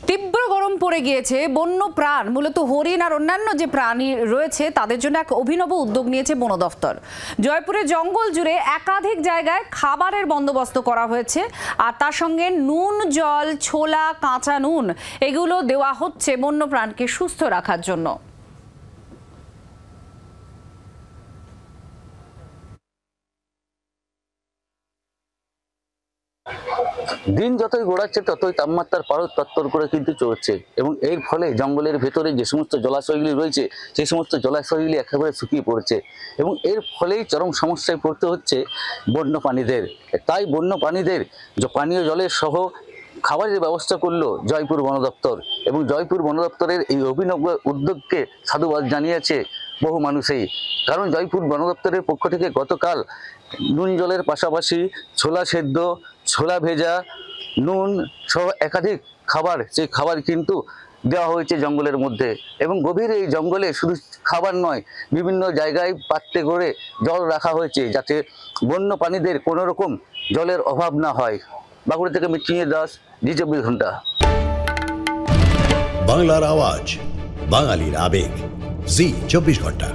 তীব্র গরম পড়ে গিয়েছে। বন্য প্রাণ, মূলত হরিণ আর অন্যান্য যে প্রাণী রয়েছে তাদের জন্য এক অভিনব উদ্যোগ নিয়েছে বন দফতর। জয়পুরের জঙ্গল জুড়ে একাধিক জায়গায় খাবারের বন্দোবস্ত করা হয়েছে, আর তার সঙ্গে নুন, জল, ছোলা, কাঁচা নুন এগুলো দেওয়া হচ্ছে বন্য প্রাণকে সুস্থ রাখার জন্য। দিন যতই গড়াচ্ছে ততই তাপমাত্রার পারদ তত্তর করে কিন্তু চলছে, এবং এর ফলে জঙ্গলের ভেতরে যে সমস্ত জলাশয়গুলি রয়েছে সেই সমস্ত জলাশয়গুলি একেবারে শুকিয়ে পড়ছে, এবং এর ফলেই চরম সমস্যায় পড়তে হচ্ছে বন্য প্রাণীদের। তাই বন্য প্রাণীদের পানীয় জলের সহ খাবারের ব্যবস্থা করলো জয়পুর বন দপ্তর, এবং জয়পুর বন দপ্তরের এই অভিনব উদ্যোগকে সাধুবাদ জানিয়েছে বহু মানুষই। কারণ জয়পুর বন দপ্তরের পক্ষ থেকে গতকাল নুন জলের পাশাপাশি ছোলা সেদ্ধ, ছোলা ভেজা, নুন সহ একাধিক খাবার, সেই খাবার কিন্তু দেওয়া হয়েছে জঙ্গলের মধ্যে। এবং গভীর এই জঙ্গলে শুধু খাবার নয়, বিভিন্ন জায়গায় পাত্রে করে জল রাখা হয়েছে যাতে বন্য প্রাণীদের কোনো রকম জলের অভাব না হয়। বাঁকুড়া থেকে মৃত্যুঞ্জয় দাস, জি24 ঘন্টা। বাংলার আওয়াজ, বাঙালির আবেগ, জি24 ঘন্টা।